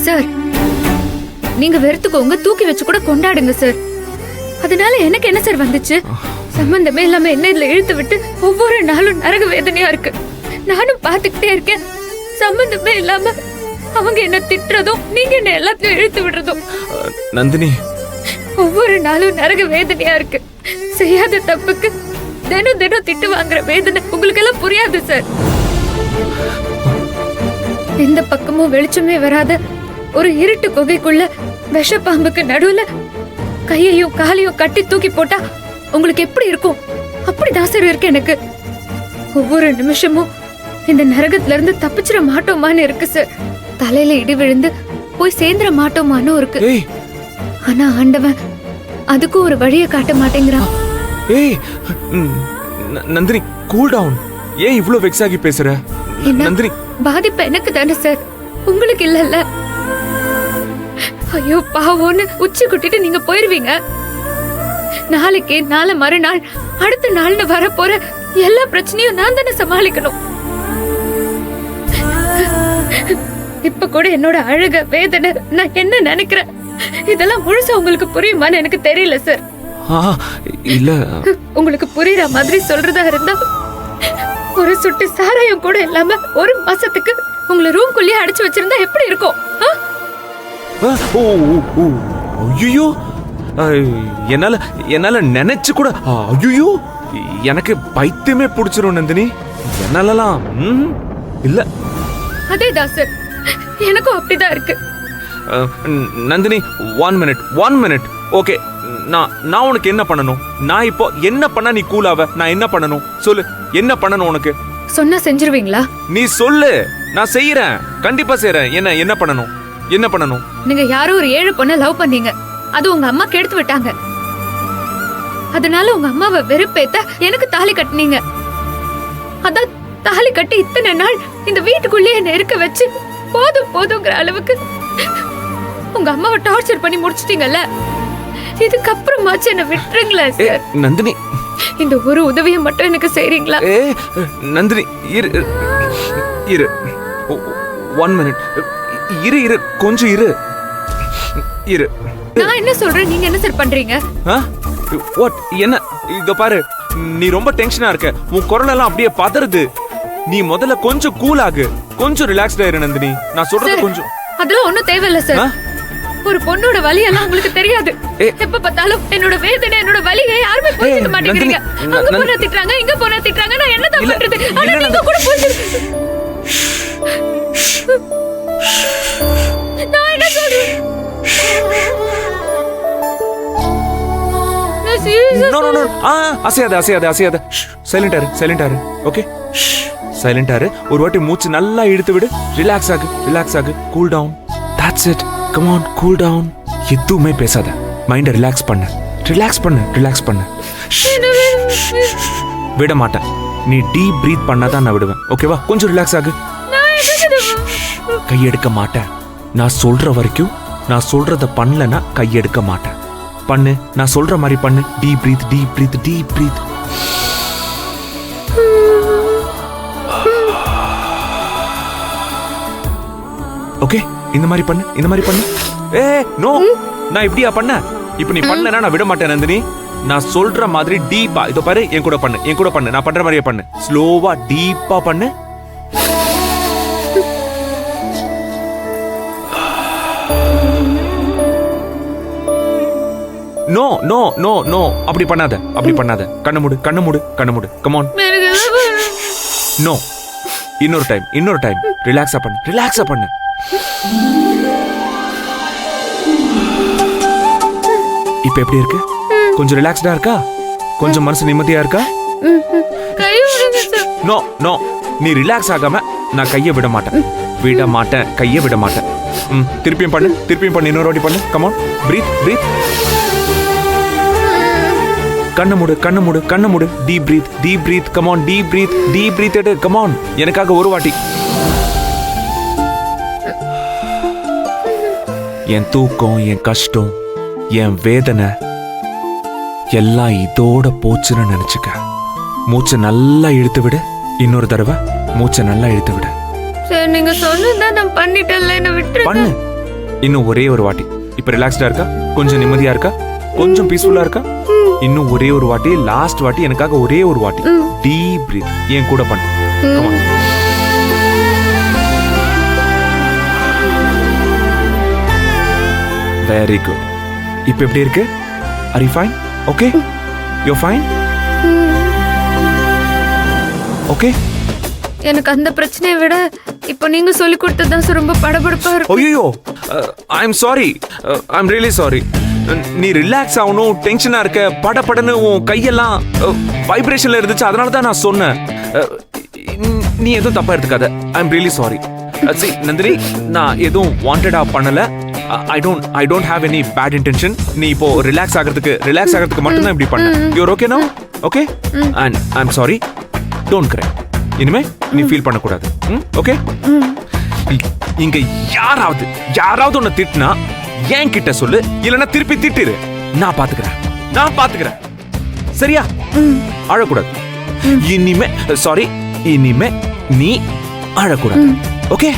Sir நீங்க வெறுத்துக்கோங்க, தூக்கி வச்சு கூட கொண்டாடுங்க சார். அதனால எனக்கு என்ன சார் வந்துச்சு? சம்பந்தமே இல்லாம என்ன இதுல இழுத்து விட்டு ஒவ்வொரு நாளும் நரக வேதனையா இருக்கு. நானும் பாத்துக்கிட்டே இருக்கேன். சம்பந்தமே இல்லாம அவங்க என்ன திட்டுறதும் நீங்க என்ன எல்லாத்தையும் இழுத்து விடுறதும். நந்தினி, ஒவ்வொரு நாளும் நரக வேதனையா இருக்கு. செய்யாத தப்புக்கு தினம் தினம் திட்டு வாங்குற வேதனை உங்களுக்கு எல்லாம் புரியாது சார். எந்த பக்கமும் வெளிச்சமே வராத ஒரு இருட்டு குகைக்குள்ள விஷப்பாம்புக்கு நடுவுல கையையும் காலையும் கட்டி தூக்கி போட்டா உங்களுக்கு எப்படி இருக்கும்? அப்படிதான் சார் இருக்கு எனக்கு. ஒவ்வொரு நிமிஷமும் இந்த நரகத்துல இருந்து தப்பிச்சிட மாட்டோமான்னு இருக்கு சார். தலையில இடி விழுந்து போய் சேர்ந்துட மாட்டோமான்னு இருக்கு. ஆனா ஆண்டவன் அதுக்கும் ஒரு வழியை காட்ட மாட்டேங்கிறான். ஏய் நந்தினி, கூல் டவுன். ஏன் இவ்ளோ வெக்ஸ் ஆகி பேசுற? நந்தினி, பாதிப்பு எனக்கு தானே சார், உங்களுக்கு இல்லல்ல. ஐயோ பாவோன்னு உச்சி குட்டிட்டு நீங்க போயிருவீங்க. நாளைக்கு நாளை மறுநாள் அடுத்த நாள்னு வர போற எல்லா பிரச்சனையும் நான் தானே சமாளிக்கணும். இப்ப கூட என்னோட அழுக வேதனை நான் என்ன நினைக்கிறேன் இதெல்லாம் முழுசா உங்களுக்கு புரியுமான்னு எனக்கு தெரியல சார். இல்ல உங்களுக்கு புரியுற மாதிரி சொல்றதா இருந்தா ஒரு சுட்டு சாராயம் கூட இல்லாம ஒரு மாசத்துக்கு உங்களை ரூம்குள்ளேயே அடைச்சு வச்சிருந்தா எப்படி இருக்கும்? ஐயோ, என்னால நினைச்சு கூட ஐயோ எனக்கு பைத்தியமே பிடிச்சிரும் நந்தினி. என்னாலலாம் இல்ல. அதேதான் சார், எனக்கும் அப்படிதான் இருக்கு. நந்தினி, 1 மினிட். ஓகே, நான் உனக்கு என்ன பண்ணணும்? நான் இப்போ என்ன பண்ணா நீ கூலாவ? நான் என்ன பண்ணணும் சொல்லு. என்ன பண்ணணும் உனக்கு? சொன்னா செஞ்சிருவீங்களா? நீ சொல்லு, நான் செய்யறேன், கண்டிப்பா செய்யறேன். என்ன பண்ணணும்? என்ன பண்ணணும்? நீங்க யாரோ ஒரு 7 பொண்ணை லவ் பண்ணீங்க. அது உங்க அம்மா கெடுத்து விட்டாங்க. அதனால உங்க அம்மாவை வெறுப்பேத்த எனக்கு தாலி கட்டினீங்க. அதான் தாலி கட்டி இத்தனை நாள் இந்த வீட்டுக்குள்ளேயே என்ன இருக்க வச்சு போதுங்கிற அளவுக்கு உங்க அம்மாவை டார்ச்சர் பண்ணி முடிச்சிட்டீங்கல்ல. இதுக்கப்புறமாச்சு என்ன விட்டுருங்களா சார்? நந்தினி, இந்த ஒரு உதவியை மட்டும் எனக்கு செய்றீங்களா? நந்தினி, இரு 1 மினிட். இரு கொஞ்சம் இரு. நான் என்ன சொல்றேன், நீங்க என்ன சார் பண்றீங்க? வாட்? என்ன? இத பாரு, நீ ரொம்ப டென்ஷனா இருக்க. உன் குரல் எல்லாம் அப்படியே பதறுது. நீ முதல்ல கொஞ்சம் கூல் ஆகு, கொஞ்சம் ரிலாக்ஸ்டா இரு நந்தினி. நான் சொல்றது கொஞ்சம். அதெல்லாம் ஒண்ணும் தேவையில்ல சார். ஒரு பொண்ணோட வலி எல்லாம் உங்களுக்கு தெரியாது. எப்ப பார்த்தாலும் என்னோட வேதனை, என்னோட வலியை யாருமே புரிஞ்சுக்க மாட்டேங்கிறீங்க. அங்க போனா திட்டுறாங்க, இங்க போனா திட்டுறாங்க. நான் என்ன தான் பண்றது? ஆனா நீங்க கூட புரிஞ்சுக்க. நான் என்ன சொல்றேன்? நோ. அசையாத. சைலண்ட் ஆரு. ஓகே, சைலண்ட் ஆரு. ஒரு வாட்டி மூச்சு நல்லா இழுத்து விடு. ரிலாக்ஸ் ஆகு. Cool down. That's it. Come on, cool down. எதுவுமே பேசாத. மைண்ட ரிலாக்ஸ் பண்ணு. விட மாட்டேன். நீ டீப் பிரீத் பண்ணாதான் நான் விடுவேன். ஓகேவா? கொஞ்சம் ரிலாக்ஸ் ஆகு. கையெடுக்க மாட்டேன். நான் சொல்ற வரைக்கும், நான் சொல்றத பண்ணலன்னா கையெடுக்க மாட்டேன். பண்ணு, நான் சொல்ற மாதிரி பண்ணு. Deep breath. ஓகே, இந்த மாதிரி பண்ணு. நோ, நான் இப்படியா பண்ண? இப்ப நீ பண்ணலனா நான் விட மாட்டேன் நந்தினி. நான் சொல்ற மாதிரி டீப்பா இதோ பாரு, என் கூட பண்ணு. நான் பண்ற மாதிரியே பண்ணு. ஸ்லோவா டீப்பா பண்ணு. நோ, அப்படி பண்ணாத. கண்ணு மூடு. Come on. நோ, இன்னொரு டைம். ரிலாக்ஸா பண்ணு. இப்ப எப்படி இருக்கு? கொஞ்சம் ரிலாக்ஸ்டா இருக்கா? கொஞ்சம் மனசு நிம்மதியா இருக்கா? நோ, நீ ரிலாக்ஸ் ஆகாம நான் கையை விட மாட்டேன். கையை விட மாட்டேன். திருப்பியும் பண்ணு. இன்னொரு வாட்டி பண்ணு. Come on, breath. கண்ணு மூடு. Deep breath. Come on, deep breath எடு. கம் ஆன், எனக்காக ஒரு வாட்டி. என் தூக்கம், என் கஷ்டம், என் வேதனை எல்லாம் இதோட போச்சுன்னு நினைச்சுக்க. மூச்சை நல்லா இழுத்து விடு. இன்னொரு தடவை மூச்சை நல்லா இழுத்து விடு. சார், நீங்க சொன்னதா நான் பண்ணிட்டேன்ல, என்ன விட்டுருங்க. இன்னும் ஒரே ஒரு வாட்டி. இப்ப ரிலாக்ஸ்டா இருக்கா? கொஞ்சம் நிம்மதியா இருக்கா? கொஞ்சம் பீஸ்ஃபுல்லா இருக்கா? இன்னும் ஒரே ஒரு வாட்டி, லாஸ்ட் வாட்டி, எனக்காக ஒரே ஒரு வாட்டி. Deep breath. என் கூட பண்ணு. Come on. Very good. இப்ப எப்படி இருக்கு? Are you fine? Okay? You're fine? Okay? எனக்கு அந்த பிரச்சனையை விட இப்போ நீங்க சொல்லி கொடுத்ததுதான் சார் ரொம்ப படபடப்பா இருக்கு. ஐயோ, I am sorry. I am really sorry. நீ ரிலாக்ஸ் ஆகணும், டென்ஷனா இருக்க, படபடன்னு உன் கையெல்லாம் வைப்ரேஷன்ல இருந்துச்சு, அதனால தான் நான் சொன்னேன். நீ எதுவும் தப்பா எடுத்துக்காத. I am really sorry. Nandini, நான் எதுவும் வாண்டடா பண்ணல. I don't have any bad intention. நீ இப்போ ரிலாக்ஸ் ஆகிறதுக்கு மட்டும் தான் இப்படி பண்ண. You're okay now? Okay? And I'm sorry. Don't cry. இனிமே நீ ஃபீல் பண்ண கூடாது. ஓகே? இங்க யாராவது உன்னை திட்டினா என் கிட்ட சொல்லு, இல்லைன்னா திருப்பி திட்டிரு. நான் பாத்துக்கிறேன். சரியா? அழக்கூடாது. இனிமே நீ அழக்கூடாது. ஓகே?